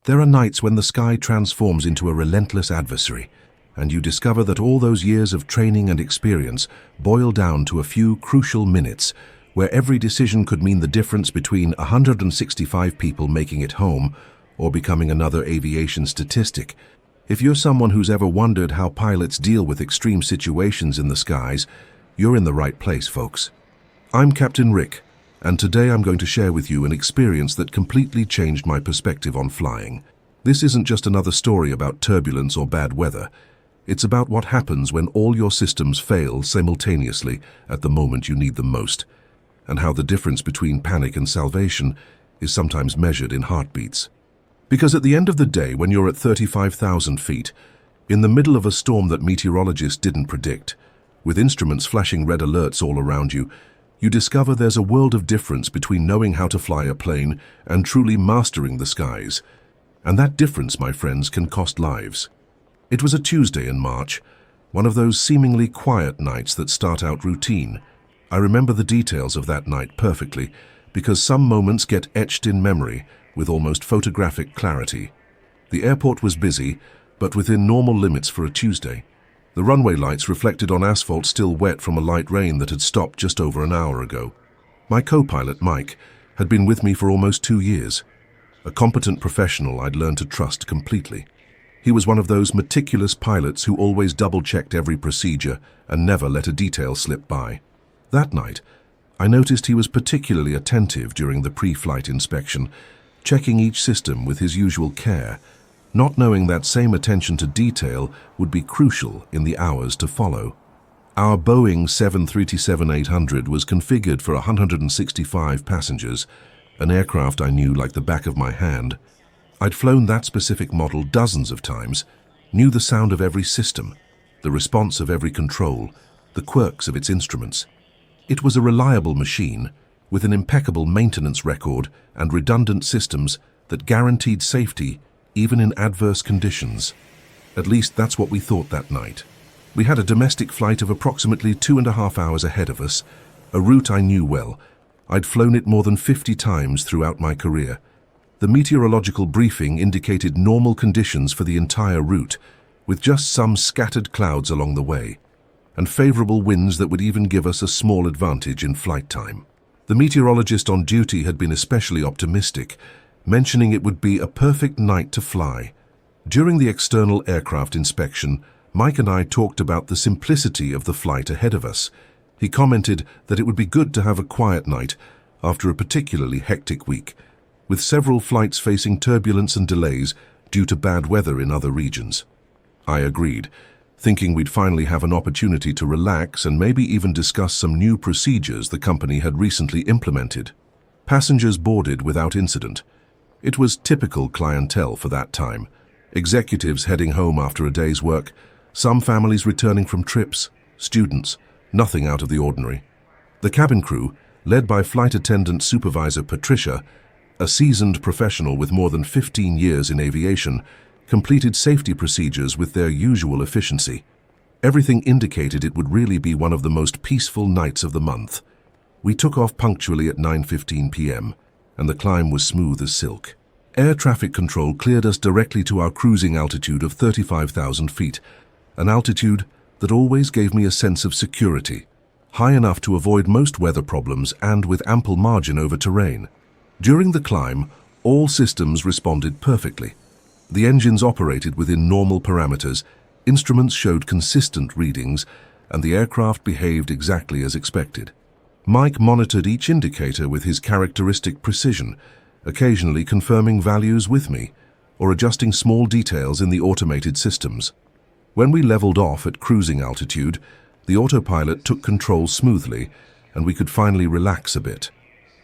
There are nights when the sky transforms into a relentless adversary, and you discover that all those years of training and experience boil down to a few crucial minutes where every decision could mean the difference between 165 people making it home or becoming another aviation statistic. If you're someone who's ever wondered how pilots deal with extreme situations in the skies, you're in the right place, folks. I'm Captain Rick, and today I'm going to share with you an experience that completely changed my perspective on flying. This isn't just another story about turbulence or bad weather. It's about what happens when all your systems fail simultaneously at the moment you need them most, and how the difference between panic and salvation is sometimes measured in heartbeats. Because at the end of the day, when you're at 35,000 feet, in the middle of a storm that meteorologists didn't predict, with instruments flashing red alerts all around you, you discover there's a world of difference between knowing how to fly a plane and truly mastering the skies. And that difference, my friends, can cost lives. It was a Tuesday in March, one of those seemingly quiet nights that start out routine. I remember the details of that night perfectly, because some moments get etched in memory with almost photographic clarity. The airport was busy, but within normal limits for a Tuesday. The runway lights reflected on asphalt still wet from a light rain that had stopped just over an hour ago. My co-pilot, Mike, had been with me for almost 2 years. A competent professional I'd learned to trust completely. He was one of those meticulous pilots who always double-checked every procedure and never let a detail slip by. That night, I noticed he was particularly attentive during the pre-flight inspection, checking each system with his usual care, not knowing that same attention to detail would be crucial in the hours to follow. Our Boeing 737-800 was configured for 165 passengers, an aircraft I knew like the back of my hand. I'd flown that specific model dozens of times, knew the sound of every system, the response of every control, the quirks of its instruments. It was a reliable machine, with an impeccable maintenance record and redundant systems that guaranteed safety even in adverse conditions. At least that's what we thought that night. We had a domestic flight of approximately 2.5 hours ahead of us, a route I knew well. I'd flown it more than 50 times throughout my career. The meteorological briefing indicated normal conditions for the entire route, with just some scattered clouds along the way, and favorable winds that would even give us a small advantage in flight time. The meteorologist on duty had been especially optimistic, mentioning it would be a perfect night to fly. During the external aircraft inspection, Mike and I talked about the simplicity of the flight ahead of us. He commented that it would be good to have a quiet night after a particularly hectic week, with several flights facing turbulence and delays due to bad weather in other regions. I agreed, thinking we'd finally have an opportunity to relax and maybe even discuss some new procedures the company had recently implemented. Passengers boarded without incident. It was typical clientele for that time. Executives heading home after a day's work, some families returning from trips, students, nothing out of the ordinary. The cabin crew, led by Flight Attendant Supervisor Patricia, a seasoned professional with more than 15 years in aviation, completed safety procedures with their usual efficiency. Everything indicated it would really be one of the most peaceful nights of the month. We took off punctually at 9:15 p.m., and the climb was smooth as silk. Air traffic control cleared us directly to our cruising altitude of 35,000 feet, an altitude that always gave me a sense of security, high enough to avoid most weather problems and with ample margin over terrain. During the climb, all systems responded perfectly. The engines operated within normal parameters, instruments showed consistent readings, and the aircraft behaved exactly as expected. Mike monitored each indicator with his characteristic precision, occasionally confirming values with me, or adjusting small details in the automated systems. When we leveled off at cruising altitude, the autopilot took control smoothly, and we could finally relax a bit.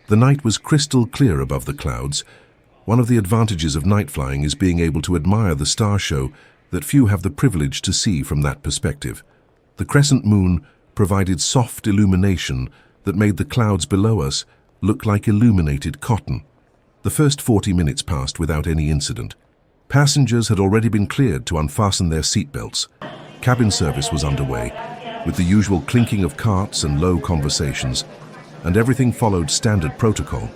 The night was crystal clear above the clouds. One of the advantages of night flying is being able to admire the star show that few have the privilege to see from that perspective. The crescent moon provided soft illumination that made the clouds below us look like illuminated cotton. The first 40 minutes passed without any incident. Passengers had already been cleared to unfasten their seatbelts. Cabin service was underway, with the usual clinking of carts and low conversations, and everything followed standard protocol.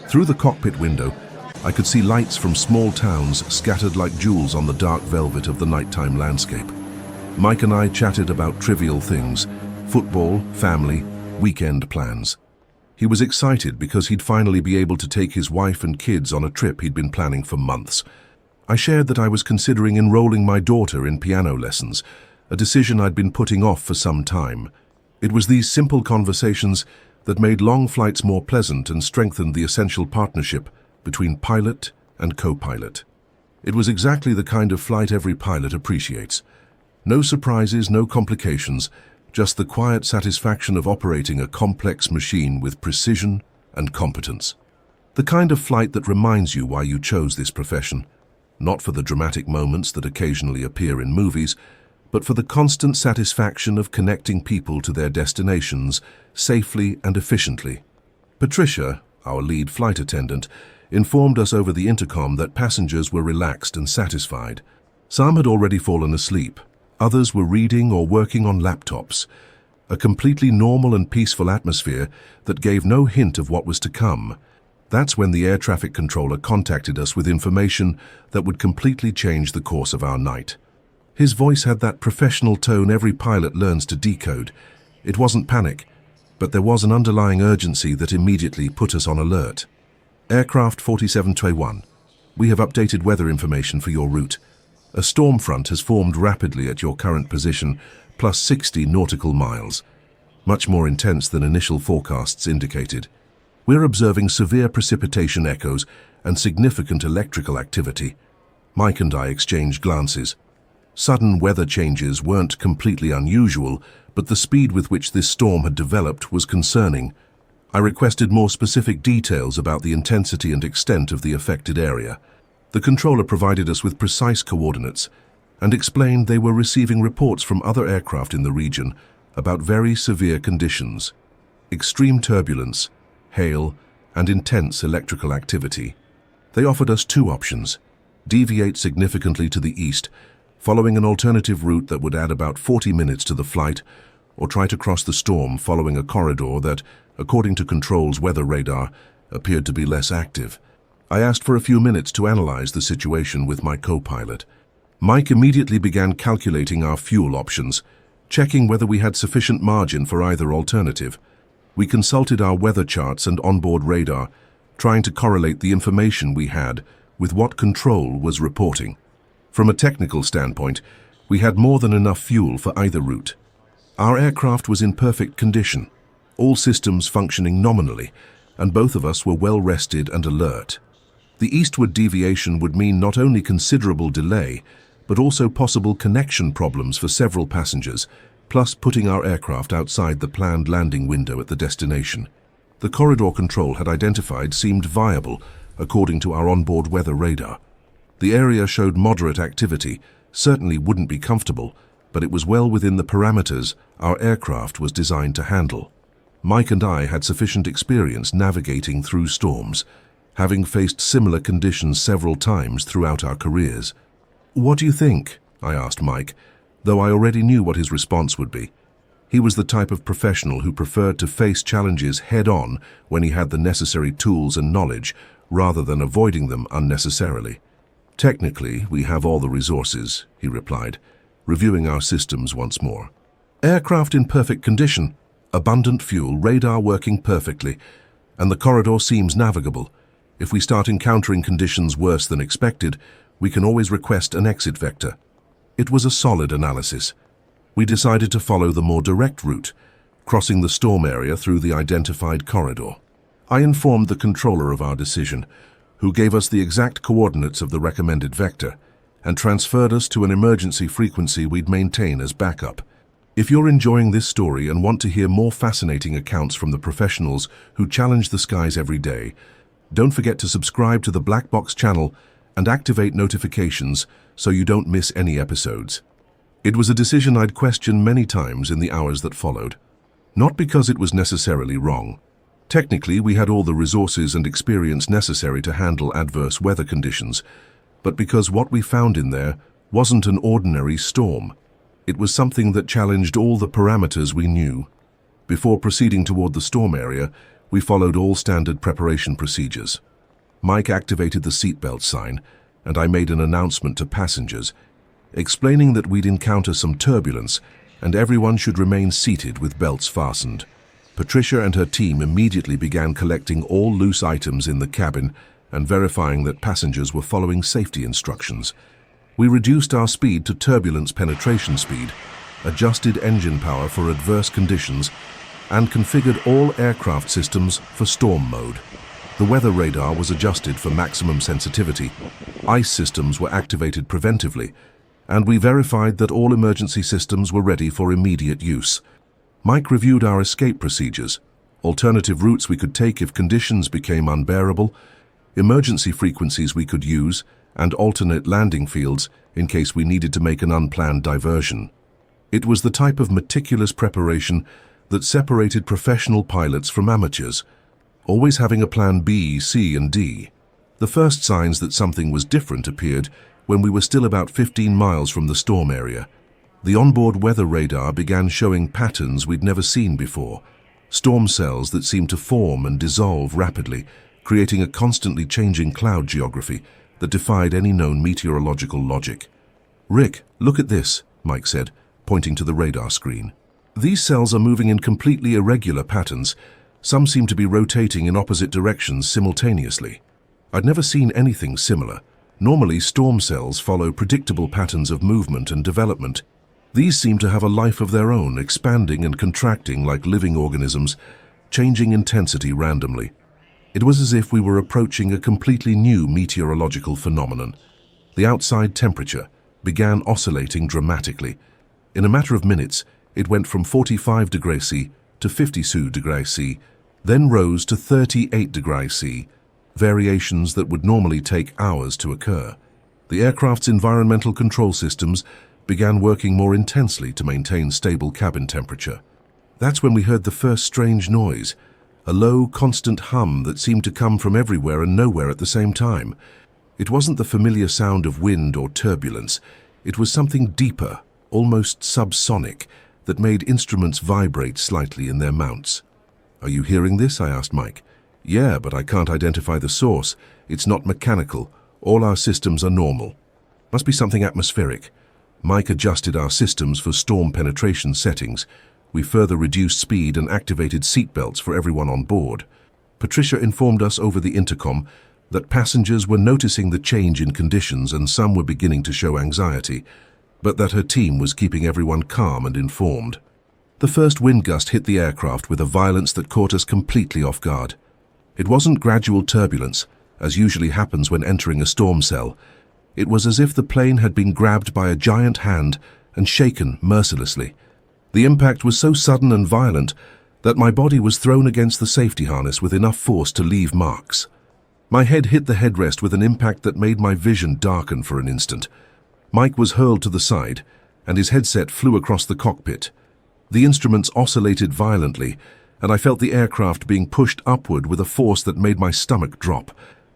Through the cockpit window, I could see lights from small towns scattered like jewels on the dark velvet of the nighttime landscape. Mike and I chatted about trivial things: football, family, weekend plans. He was excited because he'd finally be able to take his wife and kids on a trip he'd been planning for months. I shared that I was considering enrolling my daughter in piano lessons, a decision I'd been putting off for some time. It was these simple conversations that made long flights more pleasant and strengthened the essential partnership between pilot and co-pilot. It was exactly the kind of flight every pilot appreciates. No surprises, no complications, just the quiet satisfaction of operating a complex machine with precision and competence. The kind of flight that reminds you why you chose this profession, not for the dramatic moments that occasionally appear in movies, but for the constant satisfaction of connecting people to their destinations safely and efficiently. Patricia, our lead flight attendant, informed us over the intercom that passengers were relaxed and satisfied. Some had already fallen asleep. Others were reading or working on laptops. A completely normal and peaceful atmosphere that gave no hint of what was to come. That's when the air traffic controller contacted us with information that would completely change the course of our night. His voice had that professional tone every pilot learns to decode. It wasn't panic, but there was an underlying urgency that immediately put us on alert. Aircraft 4721, we have updated weather information for your route. A storm front has formed rapidly at your current position, plus 60 nautical miles. Much more intense than initial forecasts indicated. We're observing severe precipitation echoes and significant electrical activity. Mike and I exchanged glances. Sudden weather changes weren't completely unusual, but the speed with which this storm had developed was concerning. I requested more specific details about the intensity and extent of the affected area. The controller provided us with precise coordinates and explained they were receiving reports from other aircraft in the region about very severe conditions: extreme turbulence, hail, and intense electrical activity. They offered us two options: deviate significantly to the east, following an alternative route that would add about 40 minutes to the flight, or try to cross the storm following a corridor that, according to Control's weather radar, appeared to be less active. I asked for a few minutes to analyze the situation with my co-pilot. Mike immediately began calculating our fuel options, checking whether we had sufficient margin for either alternative. We consulted our weather charts and onboard radar, trying to correlate the information we had with what Control was reporting. From a technical standpoint, we had more than enough fuel for either route. Our aircraft was in perfect condition, all systems functioning nominally, and both of us were well rested and alert. The eastward deviation would mean not only considerable delay, but also possible connection problems for several passengers, plus putting our aircraft outside the planned landing window at the destination. The corridor Control had identified seemed viable, according to our onboard weather radar. The area showed moderate activity, certainly wouldn't be comfortable, but it was well within the parameters our aircraft was designed to handle. Mike and I had sufficient experience navigating through storms, having faced similar conditions several times throughout our careers. "What do you think?" I asked Mike, though I already knew what his response would be. He was the type of professional who preferred to face challenges head-on when he had the necessary tools and knowledge, rather than avoiding them unnecessarily. "Technically, we have all the resources," he replied, reviewing our systems once more. "Aircraft in perfect condition, abundant fuel, radar working perfectly, and the corridor seems navigable. If we start encountering conditions worse than expected, we can always request an exit vector." It was a solid analysis. We decided to follow the more direct route, crossing the storm area through the identified corridor. I informed the controller of our decision, who gave us the exact coordinates of the recommended vector and transferred us to an emergency frequency we'd maintain as backup. If you're enjoying this story and want to hear more fascinating accounts from the professionals who challenge the skies every day, don't forget to subscribe to the Black Box channel and activate notifications so you don't miss any episodes. It was a decision I'd questioned many times in the hours that followed. Not because it was necessarily wrong. Technically, we had all the resources and experience necessary to handle adverse weather conditions, but because what we found in there wasn't an ordinary storm. It was something that challenged all the parameters we knew. Before proceeding toward the storm area, we followed all standard preparation procedures. Mike activated the seatbelt sign, and I made an announcement to passengers, explaining that we'd encounter some turbulence and everyone should remain seated with belts fastened. Patricia and her team immediately began collecting all loose items in the cabin and verifying that passengers were following safety instructions. We reduced our speed to turbulence penetration speed, adjusted engine power for adverse conditions, and configured all aircraft systems for storm mode. The weather radar was adjusted for maximum sensitivity, ice systems were activated preventively, and we verified that all emergency systems were ready for immediate use. Mike reviewed our escape procedures, alternative routes we could take if conditions became unbearable, emergency frequencies we could use, and alternate landing fields in case we needed to make an unplanned diversion. It was the type of meticulous preparation that separated professional pilots from amateurs, always having a plan B, C, and D. The first signs that something was different appeared when we were still about 15 miles from the storm area. The onboard weather radar began showing patterns we'd never seen before, storm cells that seemed to form and dissolve rapidly, creating a constantly changing cloud geography that defied any known meteorological logic. "Rick, look at this," Mike said, pointing to the radar screen. "These cells are moving in completely irregular patterns. Some seem to be rotating in opposite directions simultaneously. I'd never seen anything similar. Normally, storm cells follow predictable patterns of movement and development. These seem to have a life of their own, expanding and contracting like living organisms, changing intensity randomly. It was as if we were approaching a completely new meteorological phenomenon. The outside temperature began oscillating dramatically. In a matter of minutes, it went from 45 degrees C to 52 degrees C, then rose to 38 degrees C, variations that would normally take hours to occur. The aircraft's environmental control systems began working more intensely to maintain stable cabin temperature. That's when we heard the first strange noise, a low, constant hum that seemed to come from everywhere and nowhere at the same time. It wasn't the familiar sound of wind or turbulence. It was something deeper, almost subsonic, that made instruments vibrate slightly in their mounts. "Are you hearing this?" I asked Mike. "Yeah, but I can't identify the source. It's not mechanical. All our systems are normal." "Must be something atmospheric." Mike adjusted our systems for storm penetration settings. We further reduced speed and activated seatbelts for everyone on board. Patricia informed us over the intercom that passengers were noticing the change in conditions and some were beginning to show anxiety, but that her team was keeping everyone calm and informed. The first wind gust hit the aircraft with a violence that caught us completely off guard. It wasn't gradual turbulence, as usually happens when entering a storm cell. It was as if the plane had been grabbed by a giant hand and shaken mercilessly. The impact was so sudden and violent that my body was thrown against the safety harness with enough force to leave marks. My head hit the headrest with an impact that made my vision darken for an instant. Mike was hurled to the side, and his headset flew across the cockpit. The instruments oscillated violently, and I felt the aircraft being pushed upward with a force that made my stomach drop.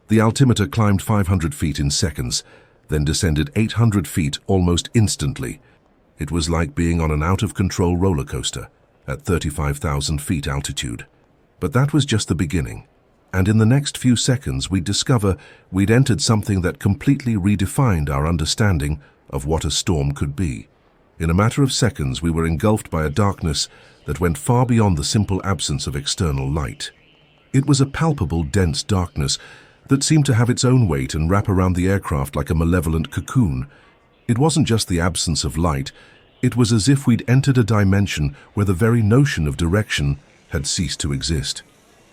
The altimeter climbed 500 feet in seconds, then descended 800 feet almost instantly. It was like being on an out-of-control roller coaster at 35,000 feet altitude. But that was just the beginning. And in the next few seconds, we'd discover we'd entered something that completely redefined our understanding of what a storm could be. In a matter of seconds, we were engulfed by a darkness that went far beyond the simple absence of external light. It was a palpable, dense darkness that seemed to have its own weight and wrap around the aircraft like a malevolent cocoon. It wasn't just the absence of light, it was as if we'd entered a dimension where the very notion of direction had ceased to exist.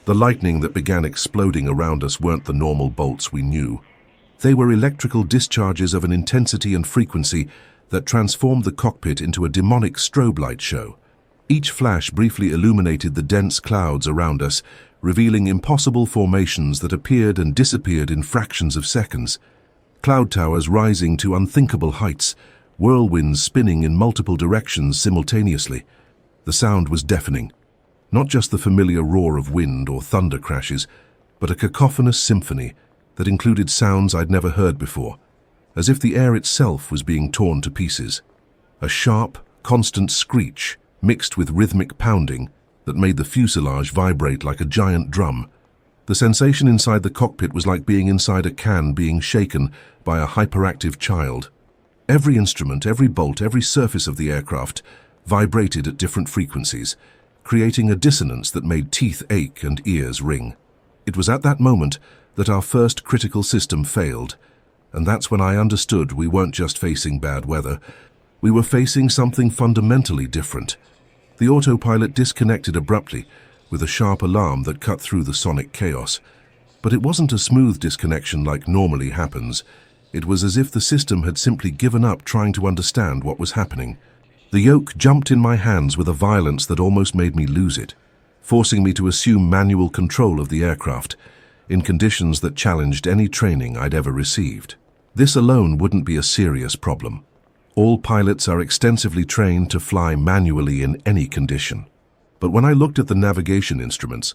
The lightning that began exploding around us weren't the normal bolts we knew. They were electrical discharges of an intensity and frequency that transformed the cockpit into a demonic strobe light show. Each flash briefly illuminated the dense clouds around us, revealing impossible formations that appeared and disappeared in fractions of seconds. Cloud towers rising to unthinkable heights, whirlwinds spinning in multiple directions simultaneously. The sound was deafening. Not just the familiar roar of wind or thunder crashes, but a cacophonous symphony that included sounds I'd never heard before, as if the air itself was being torn to pieces. A sharp, constant screech mixed with rhythmic pounding that made the fuselage vibrate like a giant drum. The sensation inside the cockpit was like being inside a can being shaken by a hyperactive child. Every instrument, every bolt, every surface of the aircraft vibrated at different frequencies, creating a dissonance that made teeth ache and ears ring. It was at that moment that our first critical system failed, and that's when I understood we weren't just facing bad weather. We were facing something fundamentally different. The autopilot disconnected abruptly, with a sharp alarm that cut through the sonic chaos. But it wasn't a smooth disconnection like normally happens. It was as if the system had simply given up trying to understand what was happening. The yoke jumped in my hands with a violence that almost made me lose it, forcing me to assume manual control of the aircraft, in conditions that challenged any training I'd ever received. This alone wouldn't be a serious problem. All pilots are extensively trained to fly manually in any condition. But when I looked at the navigation instruments,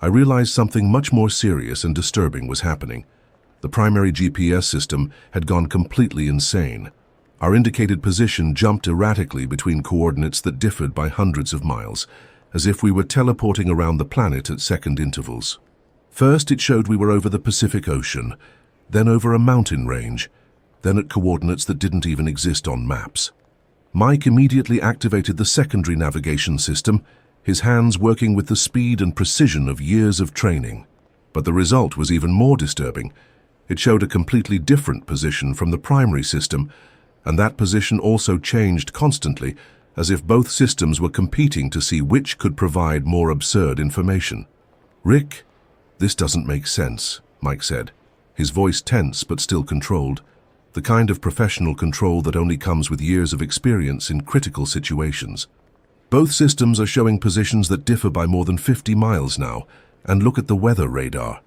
I realized something much more serious and disturbing was happening. The primary GPS system had gone completely insane. Our indicated position jumped erratically between coordinates that differed by hundreds of miles, as if we were teleporting around the planet at second intervals. First, it showed we were over the Pacific Ocean, then over a mountain range, then at coordinates that didn't even exist on maps. Mike immediately activated the secondary navigation system, his hands working with the speed and precision of years of training. But the result was even more disturbing. It showed a completely different position from the primary system, and that position also changed constantly, as if both systems were competing to see which could provide more absurd information. "Rick, this doesn't make sense," Mike said, his voice tense but still controlled, the kind of professional control that only comes with years of experience in critical situations. "Both systems are showing positions that differ by more than 50 miles now, and look at the weather radar."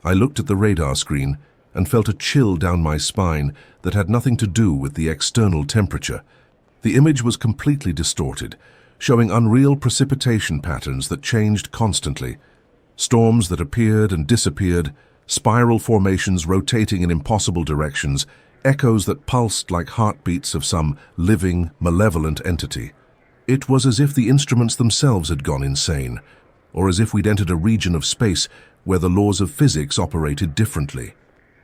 I looked at the radar screen and felt a chill down my spine that had nothing to do with the external temperature. The image was completely distorted, showing unreal precipitation patterns that changed constantly. Storms that appeared and disappeared, spiral formations rotating in impossible directions, echoes that pulsed like heartbeats of some living, malevolent entity. It was as if the instruments themselves had gone insane, or as if we'd entered a region of space where the laws of physics operated differently.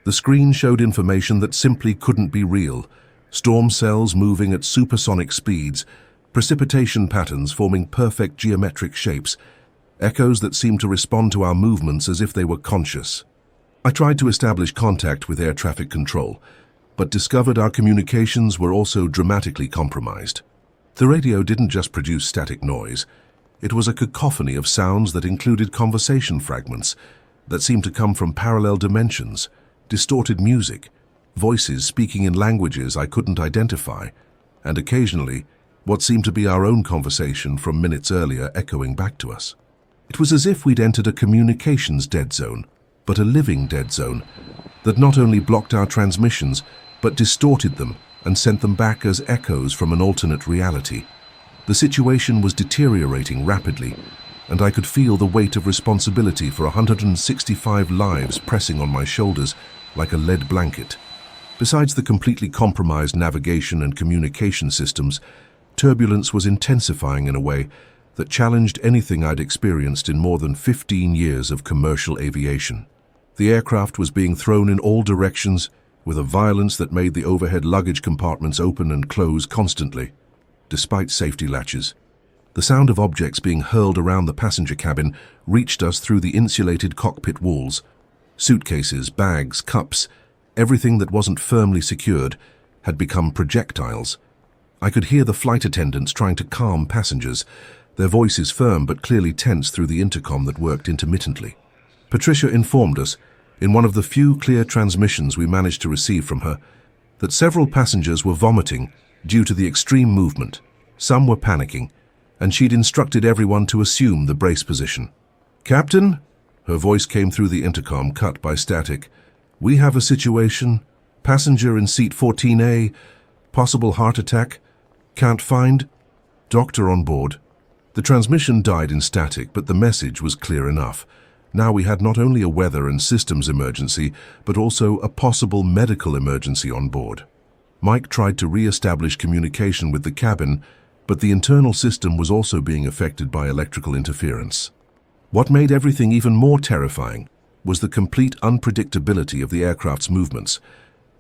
The screen showed information that simply couldn't be real: storm cells moving at supersonic speeds, precipitation patterns forming perfect geometric shapes, echoes that seemed to respond to our movements as if they were conscious. I tried to establish contact with air traffic control, but discovered our communications were also dramatically compromised. The radio didn't just produce static noise. It was a cacophony of sounds that included conversation fragments that seemed to come from parallel dimensions, distorted music, voices speaking in languages I couldn't identify, and occasionally what seemed to be our own conversation from minutes earlier echoing back to us. It was as if we'd entered a communications dead zone, but a living dead zone, that not only blocked our transmissions, but distorted them and sent them back as echoes from an alternate reality. The situation was deteriorating rapidly, and I could feel the weight of responsibility for 165 lives pressing on my shoulders like a lead blanket. Besides the completely compromised navigation and communication systems, turbulence was intensifying in a way that challenged anything I'd experienced in more than 15 years of commercial aviation. The aircraft was being thrown in all directions, with a violence that made the overhead luggage compartments open and close constantly, despite safety latches. The sound of objects being hurled around the passenger cabin reached us through the insulated cockpit walls. Suitcases, bags, cups, everything that wasn't firmly secured had become projectiles. I could hear the flight attendants trying to calm passengers, their voices firm but clearly tense through the intercom that worked intermittently. Patricia informed us, in one of the few clear transmissions we managed to receive from her, that several passengers were vomiting due to the extreme movement. Some were panicking, and she'd instructed everyone to assume the brace position. "Captain," her voice came through the intercom, cut by static, "we have a situation. Passenger in seat 14A, possible heart attack, can't find, doctor on board." The transmission died in static, but the message was clear enough. Now we had not only a weather and systems emergency, but also a possible medical emergency on board. Mike tried to re-establish communication with the cabin, but the internal system was also being affected by electrical interference. What made everything even more terrifying was the complete unpredictability of the aircraft's movements.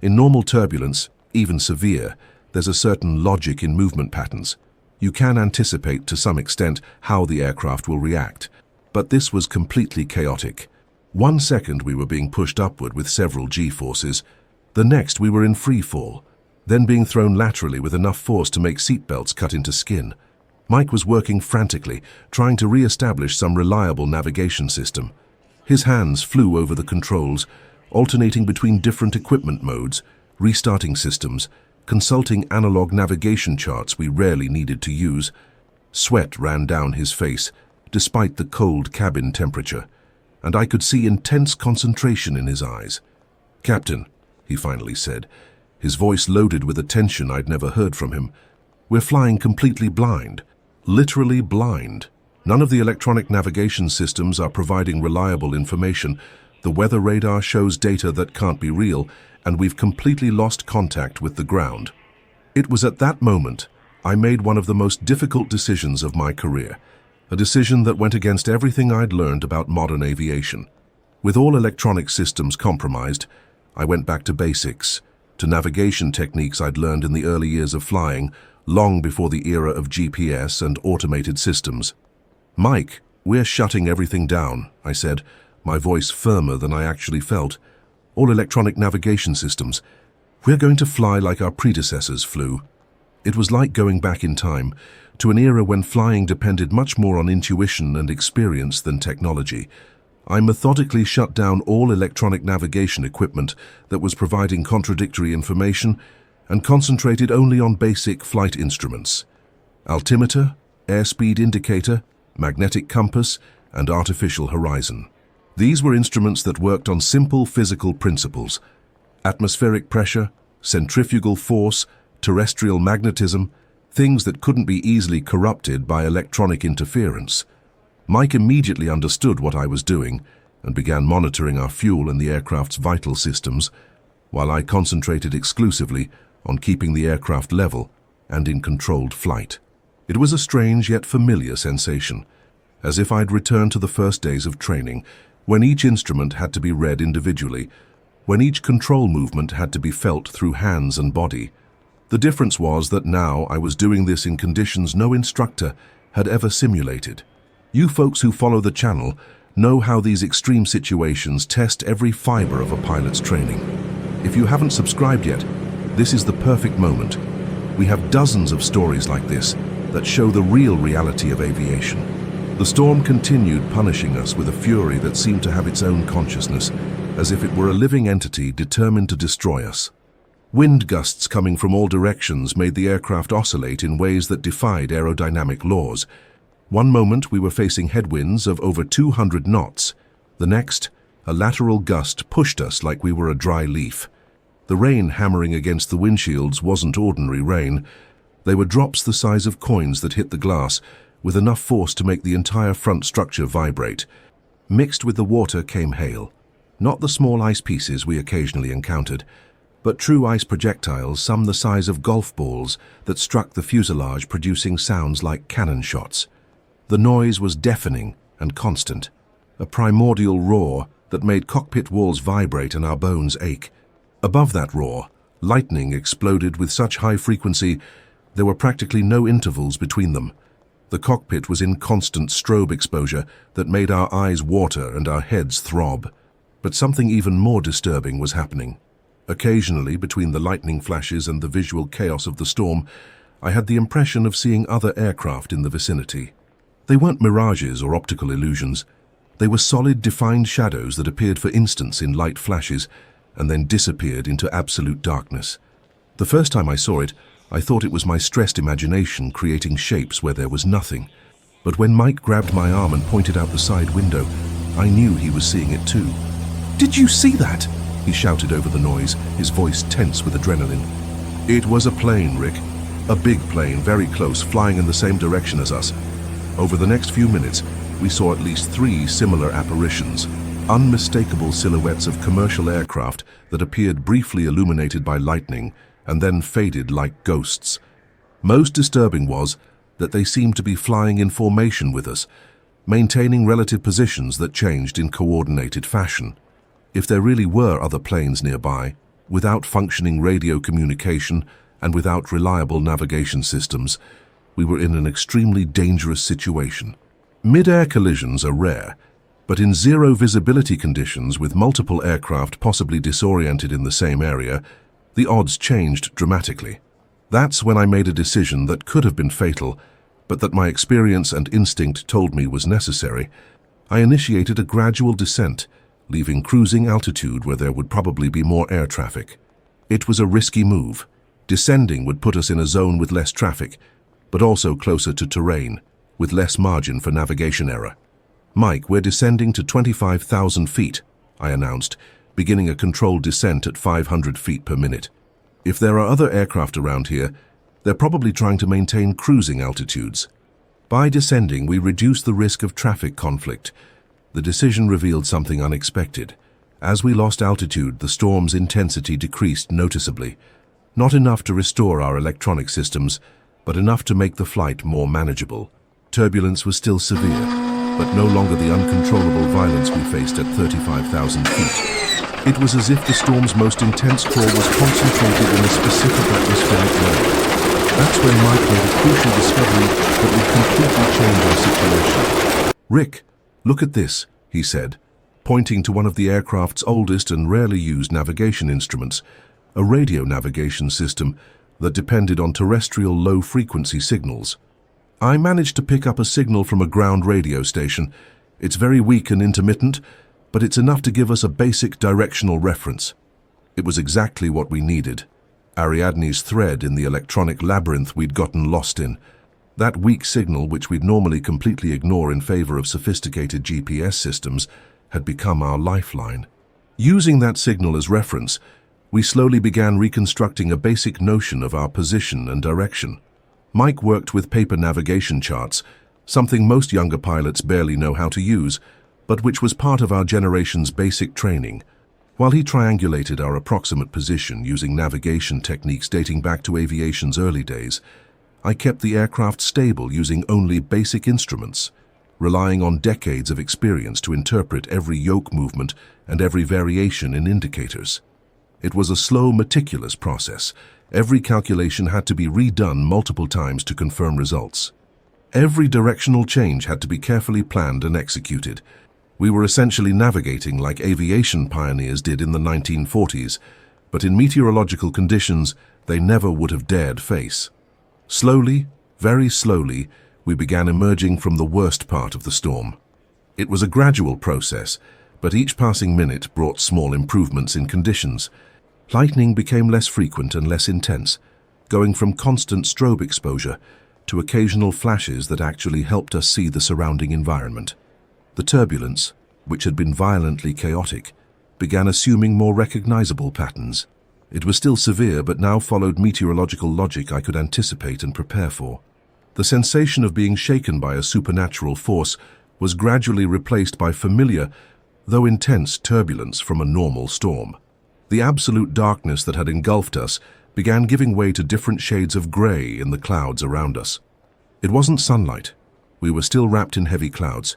In normal turbulence, even severe, there's a certain logic in movement patterns. You can anticipate to some extent how the aircraft will react, but this was completely chaotic. 1 second we were being pushed upward with several G-forces, the next we were in free fall, then being thrown laterally with enough force to make seatbelts cut into skin. Mike was working frantically, trying to re-establish some reliable navigation system. His hands flew over the controls, alternating between different equipment modes, restarting systems, consulting analog navigation charts we rarely needed to use. Sweat ran down his face, despite the cold cabin temperature, and I could see intense concentration in his eyes. "Captain," he finally said, his voice loaded with a tension I'd never heard from him, "we're flying completely blind. Literally blind. None of the electronic navigation systems are providing reliable information. The weather radar shows data that can't be real, and we've completely lost contact with the ground." It was at that moment I made one of the most difficult decisions of my career, a decision that went against everything I'd learned about modern aviation. With all electronic systems compromised, I went back to basics, to navigation techniques I'd learned in the early years of flying, long before the era of GPS and automated systems. "Mike, we're shutting everything down," I said, my voice firmer than I actually felt. "All electronic navigation systems. We're going to fly like our predecessors flew." It was like going back in time, to an era when flying depended much more on intuition and experience than technology. I methodically shut down all electronic navigation equipment that was providing contradictory information and concentrated only on basic flight instruments: altimeter, airspeed indicator, magnetic compass, and artificial horizon. These were instruments that worked on simple physical principles: atmospheric pressure, centrifugal force, terrestrial magnetism, things that couldn't be easily corrupted by electronic interference. Mike immediately understood what I was doing and began monitoring our fuel and the aircraft's vital systems, while I concentrated exclusively on keeping the aircraft level and in controlled flight. It was a strange yet familiar sensation, as if I'd returned to the first days of training, when each instrument had to be read individually, when each control movement had to be felt through hands and body. The difference was that now I was doing this in conditions no instructor had ever simulated. You folks who follow the channel know how these extreme situations test every fiber of a pilot's training. If you haven't subscribed yet, this is the perfect moment. We have dozens of stories like this that show the real reality of aviation. The storm continued punishing us with a fury that seemed to have its own consciousness, as if it were a living entity determined to destroy us. Wind gusts coming from all directions made the aircraft oscillate in ways that defied aerodynamic laws. One moment we were facing headwinds of over 200 knots. The next, a lateral gust pushed us like we were a dry leaf. The rain hammering against the windshields wasn't ordinary rain. They were drops the size of coins that hit the glass, with enough force to make the entire front structure vibrate. Mixed with the water came hail. Not the small ice pieces we occasionally encountered, but true ice projectiles, some the size of golf balls, that struck the fuselage, producing sounds like cannon shots. The noise was deafening and constant, a primordial roar that made cockpit walls vibrate and our bones ache. Above that roar, lightning exploded with such high frequency there were practically no intervals between them. The cockpit was in constant strobe exposure that made our eyes water and our heads throb. But something even more disturbing was happening. Occasionally, between the lightning flashes and the visual chaos of the storm, I had the impression of seeing other aircraft in the vicinity. They weren't mirages or optical illusions. They were solid, defined shadows that appeared for instants in light flashes and then disappeared into absolute darkness. The first time I saw it, I thought it was my stressed imagination creating shapes where there was nothing. But when Mike grabbed my arm and pointed out the side window, I knew he was seeing it too. "Did you see that?" he shouted over the noise, his voice tense with adrenaline. "It was a plane, Rick. A big plane, very close, flying in the same direction as us." Over the next few minutes, we saw at least 3 similar apparitions, unmistakable silhouettes of commercial aircraft that appeared briefly illuminated by lightning and then faded like ghosts. Most disturbing was that they seemed to be flying in formation with us, maintaining relative positions that changed in coordinated fashion. If there really were other planes nearby, without functioning radio communication and without reliable navigation systems, we were in an extremely dangerous situation. Mid-air collisions are rare, but in zero visibility conditions with multiple aircraft possibly disoriented in the same area, the odds changed dramatically. That's when I made a decision that could have been fatal, but that my experience and instinct told me was necessary. I initiated a gradual descent, leaving cruising altitude where there would probably be more air traffic. It was a risky move. Descending would put us in a zone with less traffic, but also closer to terrain, with less margin for navigation error. "Mike, we're descending to 25,000 feet, I announced, beginning a controlled descent at 500 feet per minute. If there are other aircraft around here, they're probably trying to maintain cruising altitudes. By descending, we reduce the risk of traffic conflict. The decision revealed something unexpected. As we lost altitude, the storm's intensity decreased noticeably. Not enough to restore our electronic systems, but enough to make the flight more manageable. Turbulence was still severe, but no longer the uncontrollable violence we faced at 35,000 feet. It was as if the storm's most intense core was concentrated in a specific atmospheric layer. That's when Mike made a crucial discovery that would completely change our situation. "Rick, look at this," he said, pointing to one of the aircraft's oldest and rarely used navigation instruments, a radio navigation system that depended on terrestrial low-frequency signals. "I managed to pick up a signal from a ground radio station. It's very weak and intermittent, but it's enough to give us a basic directional reference." It was exactly what we needed. Ariadne's thread in the electronic labyrinth we'd gotten lost in. That weak signal, which we'd normally completely ignore in favor of sophisticated GPS systems, had become our lifeline. Using that signal as reference, we slowly began reconstructing a basic notion of our position and direction. Mike worked with paper navigation charts, something most younger pilots barely know how to use, but which was part of our generation's basic training. While he triangulated our approximate position using navigation techniques dating back to aviation's early days, I kept the aircraft stable using only basic instruments, relying on decades of experience to interpret every yoke movement and every variation in indicators. It was a slow, meticulous process. Every calculation had to be redone multiple times to confirm results. Every directional change had to be carefully planned and executed. We were essentially navigating like aviation pioneers did in the 1940s, but in meteorological conditions they never would have dared face. Slowly, very slowly, we began emerging from the worst part of the storm. It was a gradual process, but each passing minute brought small improvements in conditions. Lightning became less frequent and less intense, going from constant strobe exposure to occasional flashes that actually helped us see the surrounding environment. The turbulence, which had been violently chaotic, began assuming more recognizable patterns. It was still severe, but now followed meteorological logic I could anticipate and prepare for. The sensation of being shaken by a supernatural force was gradually replaced by familiar, though intense, turbulence from a normal storm. The absolute darkness that had engulfed us began giving way to different shades of gray in the clouds around us. It wasn't sunlight. We were still wrapped in heavy clouds,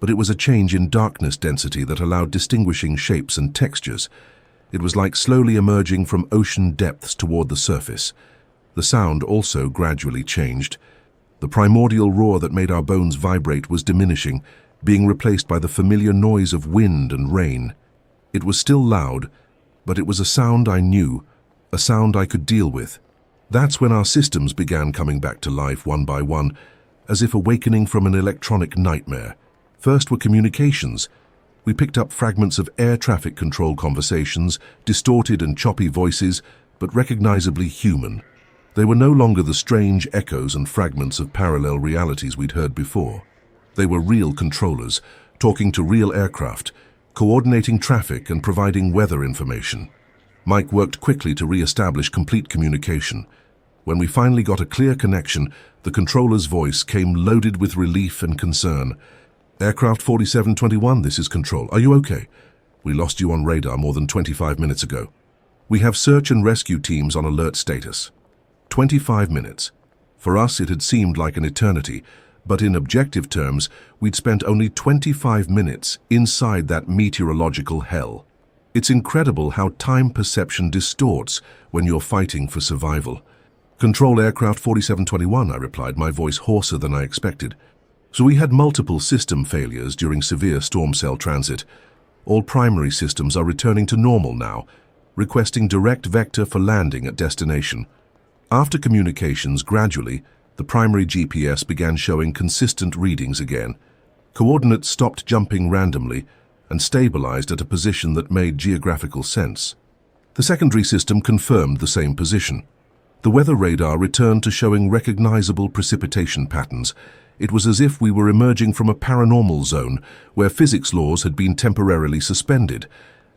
but it was a change in darkness density that allowed distinguishing shapes and textures. It was like slowly emerging from ocean depths toward the surface. The sound also gradually changed. The primordial roar that made our bones vibrate was diminishing, being replaced by the familiar noise of wind and rain. It was still loud, but it was a sound I knew, a sound I could deal with. That's when our systems began coming back to life one by one, as if awakening from an electronic nightmare. First were communications. We picked up fragments of air traffic control conversations, distorted and choppy voices, but recognizably human. They were no longer the strange echoes and fragments of parallel realities we'd heard before. They were real controllers, talking to real aircraft, coordinating traffic and providing weather information. Mike worked quickly to re-establish complete communication. When we finally got a clear connection, the controller's voice came loaded with relief and concern. "Aircraft 4721, this is Control. Are you okay? We lost you on radar more than 25 minutes ago. We have search and rescue teams on alert status." 25 minutes. For us, it had seemed like an eternity, But in objective terms, we'd spent only 25 minutes inside that meteorological hell. It's incredible how time perception distorts when you're fighting for survival. "Control aircraft 4721, I replied, my voice hoarser than I expected. So we had multiple system failures during severe storm cell transit. All primary systems are returning to normal now, requesting direct vector for landing at destination. After communications gradually, the primary GPS began showing consistent readings again. Coordinates stopped jumping randomly and stabilized at a position that made geographical sense. The secondary system confirmed the same position. The weather radar returned to showing recognizable precipitation patterns. It was as if we were emerging from a paranormal zone where physics laws had been temporarily suspended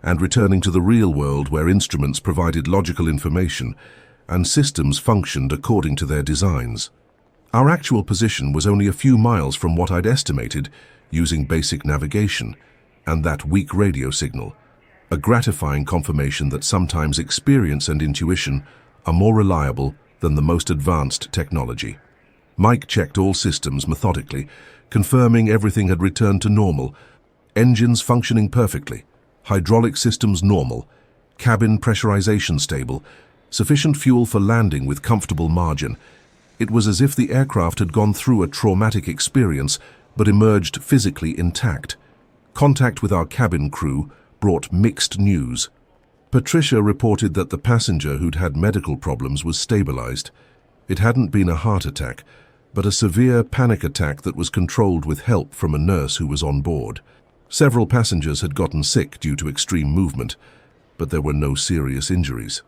and returning to the real world where instruments provided logical information and systems functioned according to their designs. Our actual position was only a few miles from what I'd estimated using basic navigation and that weak radio signal, a gratifying confirmation that sometimes experience and intuition are more reliable than the most advanced technology. Mike checked all systems methodically, confirming everything had returned to normal. Engines functioning perfectly, hydraulic systems normal, cabin pressurization stable, sufficient fuel for landing with comfortable margin. It was as if the aircraft had gone through a traumatic experience but emerged physically intact. Contact with our cabin crew brought mixed news. Patricia reported that the passenger who'd had medical problems was stabilized. It hadn't been a heart attack, but a severe panic attack that was controlled with help from a nurse who was on board. Several passengers had gotten sick due to extreme movement, but there were no serious injuries.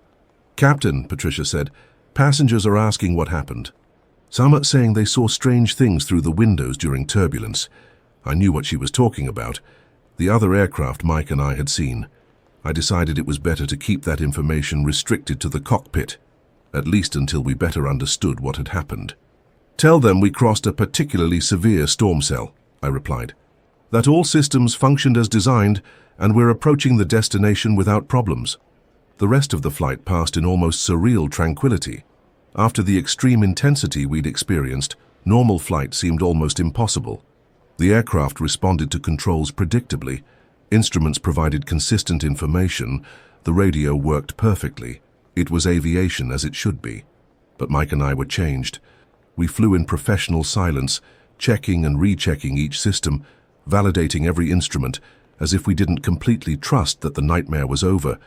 "Captain," Patricia said, "passengers are asking what happened. Some are saying they saw strange things through the windows during turbulence." I knew what she was talking about. The other aircraft Mike and I had seen. I decided it was better to keep that information restricted to the cockpit, at least until we better understood what had happened. "Tell them we crossed a particularly severe storm cell," I replied. "That all systems functioned as designed and we're approaching the destination without problems." The rest of the flight passed in almost surreal tranquility. After the extreme intensity we'd experienced, normal flight seemed almost impossible. The aircraft responded to controls predictably. Instruments provided consistent information. The radio worked perfectly. It was aviation as it should be. But Mike and I were changed. We flew in professional silence, checking and rechecking each system, validating every instrument, as if we didn't completely trust that the nightmare was over.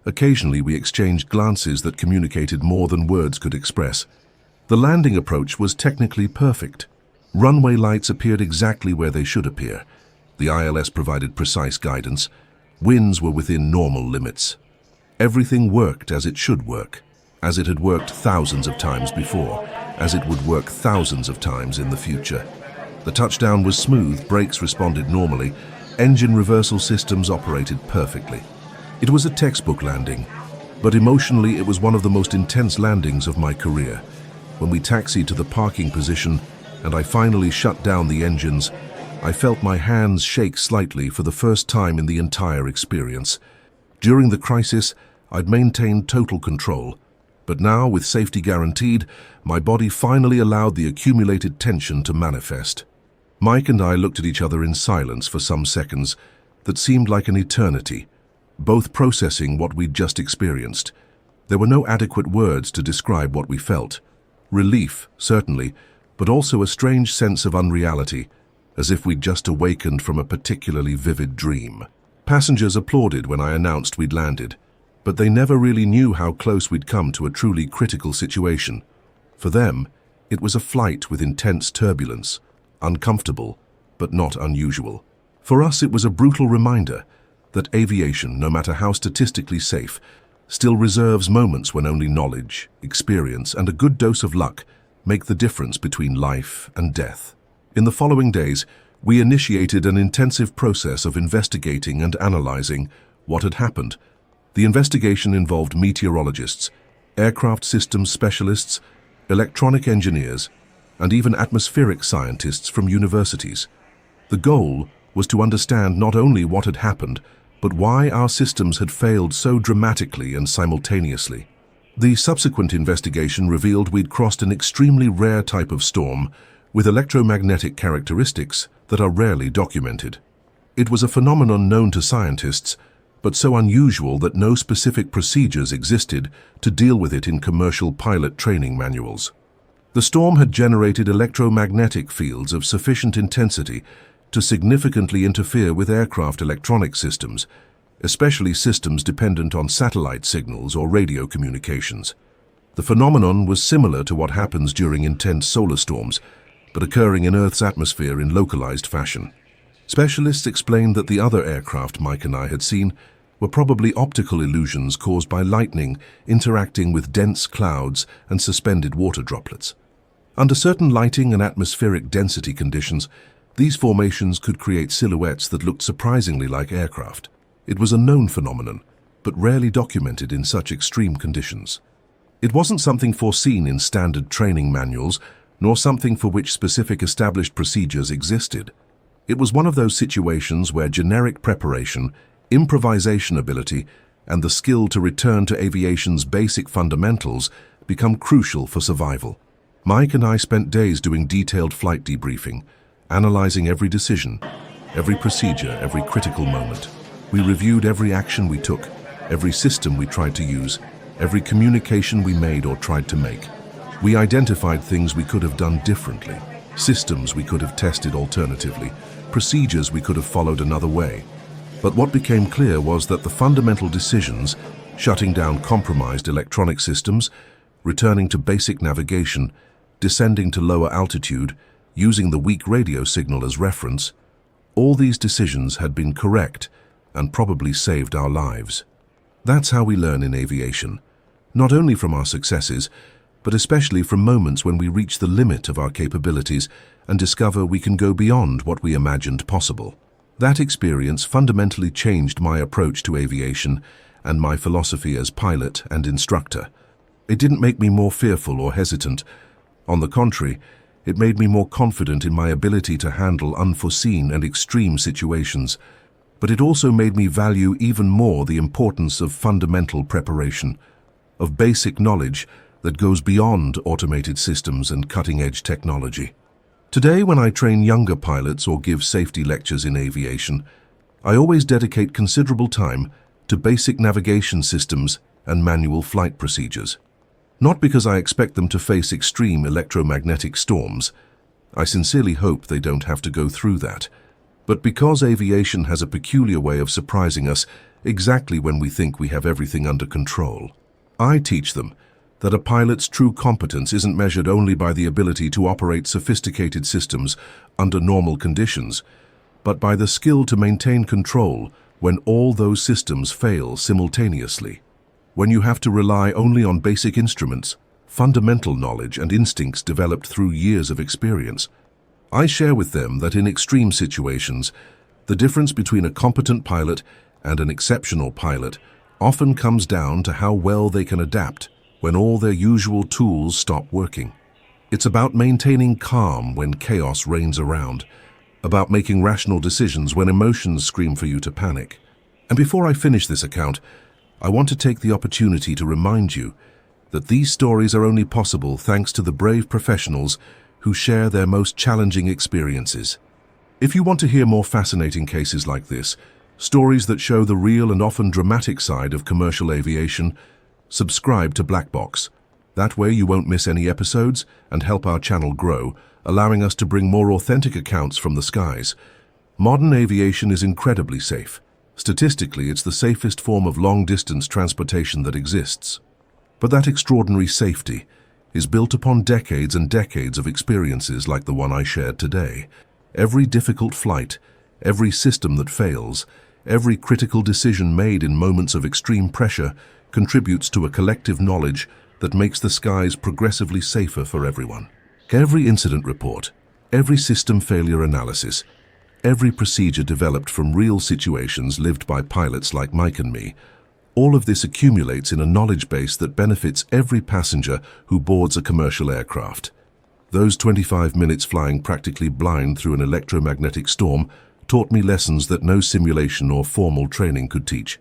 Occasionally we exchanged glances that communicated more than words could express. The landing approach was technically perfect. Runway lights appeared exactly where they should appear. The ILS provided precise guidance. Winds were within normal limits. Everything worked as it should work, as it had worked thousands of times before, as it would work thousands of times in the future. The touchdown was smooth, brakes responded normally, engine reversal systems operated perfectly. It was a textbook landing, but emotionally it was one of the most intense landings of my career. When we taxied to the parking position and I finally shut down the engines, I felt my hands shake slightly for the first time in the entire experience. During the crisis, I'd maintained total control, but now, with safety guaranteed, my body finally allowed the accumulated tension to manifest. Mike and I looked at each other in silence for some seconds that seemed like an eternity, both processing what we'd just experienced. There were no adequate words to describe what we felt. Relief, certainly, but also a strange sense of unreality, as if we'd just awakened from a particularly vivid dream. Passengers applauded when I announced we'd landed, but they never really knew how close we'd come to a truly critical situation. For them, it was a flight with intense turbulence, uncomfortable, but not unusual. For us, it was a brutal reminder that aviation, no matter how statistically safe, still reserves moments when only knowledge, experience, and a good dose of luck make the difference between life and death. In the following days, we initiated an intensive process of investigating and analyzing what had happened. The investigation involved meteorologists, aircraft systems specialists, electronic engineers, and even atmospheric scientists from universities. The goal was to understand not only what had happened, but why our systems had failed so dramatically and simultaneously. The subsequent investigation revealed we'd crossed an extremely rare type of storm with electromagnetic characteristics that are rarely documented. It was a phenomenon known to scientists, but so unusual that no specific procedures existed to deal with it in commercial pilot training manuals. The storm had generated electromagnetic fields of sufficient intensity to significantly interfere with aircraft electronic systems, especially systems dependent on satellite signals or radio communications. The phenomenon was similar to what happens during intense solar storms, but occurring in Earth's atmosphere in localized fashion. Specialists explained that the other aircraft Mike and I had seen were probably optical illusions caused by lightning interacting with dense clouds and suspended water droplets. Under certain lighting and atmospheric density conditions, these formations could create silhouettes that looked surprisingly like aircraft. It was a known phenomenon, but rarely documented in such extreme conditions. It wasn't something foreseen in standard training manuals, nor something for which specific established procedures existed. It was one of those situations where generic preparation, improvisation ability, and the skill to return to aviation's basic fundamentals become crucial for survival. Mike and I spent days doing detailed flight debriefing, analyzing every decision, every procedure, every critical moment. We reviewed every action we took, every system we tried to use, every communication we made or tried to make. We identified things we could have done differently, systems we could have tested alternatively, procedures we could have followed another way. But what became clear was that the fundamental decisions, shutting down compromised electronic systems, returning to basic navigation, descending to lower altitude, using the weak radio signal as reference, all these decisions had been correct and probably saved our lives. That's how we learn in aviation, not only from our successes, but especially from moments when we reach the limit of our capabilities and discover we can go beyond what we imagined possible. That experience fundamentally changed my approach to aviation and my philosophy as pilot and instructor. It didn't make me more fearful or hesitant. On the contrary, it made me more confident in my ability to handle unforeseen and extreme situations. But it also made me value even more the importance of fundamental preparation, of basic knowledge that goes beyond automated systems and cutting-edge technology. Today, when I train younger pilots or give safety lectures in aviation, I always dedicate considerable time to basic navigation systems and manual flight procedures. Not because I expect them to face extreme electromagnetic storms. I sincerely hope they don't have to go through that. But because aviation has a peculiar way of surprising us exactly when we think we have everything under control. I teach them that a pilot's true competence isn't measured only by the ability to operate sophisticated systems under normal conditions, but by the skill to maintain control when all those systems fail simultaneously. When you have to rely only on basic instruments, fundamental knowledge and instincts developed through years of experience. I share with them that in extreme situations, the difference between a competent pilot and an exceptional pilot often comes down to how well they can adapt when all their usual tools stop working. It's about maintaining calm when chaos reigns around, about making rational decisions when emotions scream for you to panic. And before I finish this account, I want to take the opportunity to remind you that these stories are only possible thanks to the brave professionals who share their most challenging experiences. If you want to hear more fascinating cases like this, stories that show the real and often dramatic side of commercial aviation, subscribe to Black Box. That way you won't miss any episodes and help our channel grow, allowing us to bring more authentic accounts from the skies. Modern aviation is incredibly safe. Statistically, it's the safest form of long-distance transportation that exists. But that extraordinary safety is built upon decades and decades of experiences like the one I shared today. Every difficult flight, every system that fails, every critical decision made in moments of extreme pressure contributes to a collective knowledge that makes the skies progressively safer for everyone. Every incident report, every system failure analysis, every procedure developed from real situations lived by pilots like Mike and me, all of this accumulates in a knowledge base that benefits every passenger who boards a commercial aircraft. Those 25 minutes flying practically blind through an electromagnetic storm taught me lessons that no simulation or formal training could teach.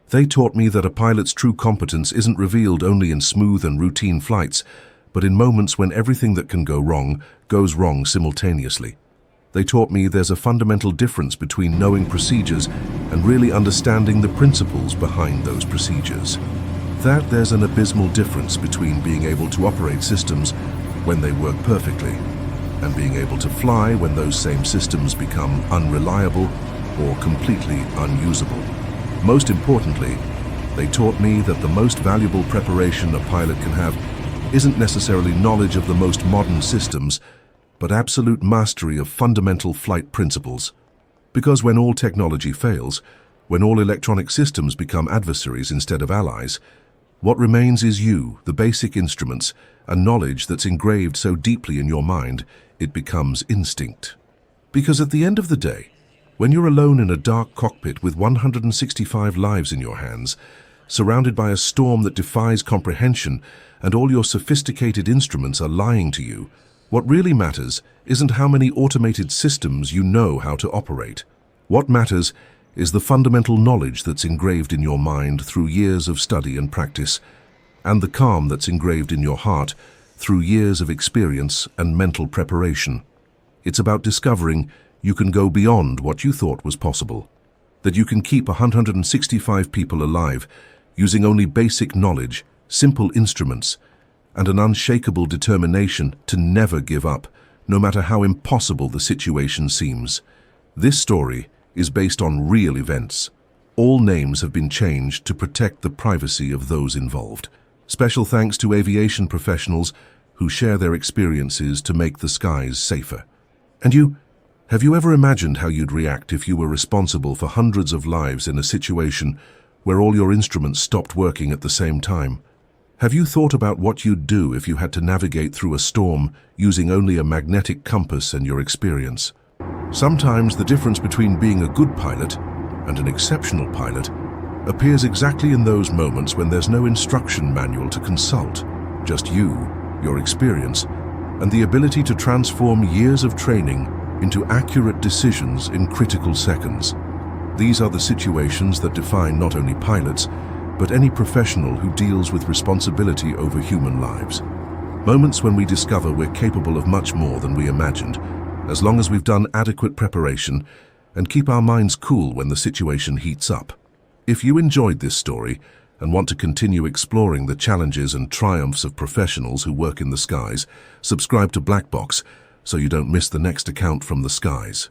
They taught me that a pilot's true competence isn't revealed only in smooth and routine flights, but in moments when everything that can go wrong goes wrong simultaneously. They taught me there's a fundamental difference between knowing procedures and really understanding the principles behind those procedures. That there's an abysmal difference between being able to operate systems when they work perfectly and being able to fly when those same systems become unreliable or completely unusable. Most importantly, they taught me that the most valuable preparation a pilot can have isn't necessarily knowledge of the most modern systems, but absolute mastery of fundamental flight principles. Because when all technology fails, when all electronic systems become adversaries instead of allies, what remains is you, the basic instruments, a knowledge that's engraved so deeply in your mind, it becomes instinct. Because at the end of the day, when you're alone in a dark cockpit with 165 lives in your hands, surrounded by a storm that defies comprehension, and all your sophisticated instruments are lying to you, what really matters isn't how many automated systems you know how to operate. What matters is the fundamental knowledge that's engraved in your mind through years of study and practice, and the calm that's engraved in your heart through years of experience and mental preparation. It's about discovering you can go beyond what you thought was possible, that you can keep 165 people alive using only basic knowledge, simple instruments, and an unshakable determination to never give up, no matter how impossible the situation seems. This story is based on real events. All names have been changed to protect the privacy of those involved. Special thanks to aviation professionals who share their experiences to make the skies safer. And you, have you ever imagined how you'd react if you were responsible for hundreds of lives in a situation where all your instruments stopped working at the same time? Have you thought about what you'd do if you had to navigate through a storm using only a magnetic compass and your experience? Sometimes the difference between being a good pilot and an exceptional pilot appears exactly in those moments when there's no instruction manual to consult, just you, your experience, and the ability to transform years of training into accurate decisions in critical seconds. These are the situations that define not only pilots, but any professional who deals with responsibility over human lives. Moments when we discover we're capable of much more than we imagined, as long as we've done adequate preparation and keep our minds cool when the situation heats up. If you enjoyed this story and want to continue exploring the challenges and triumphs of professionals who work in the skies, subscribe to Black Box so you don't miss the next account from the skies.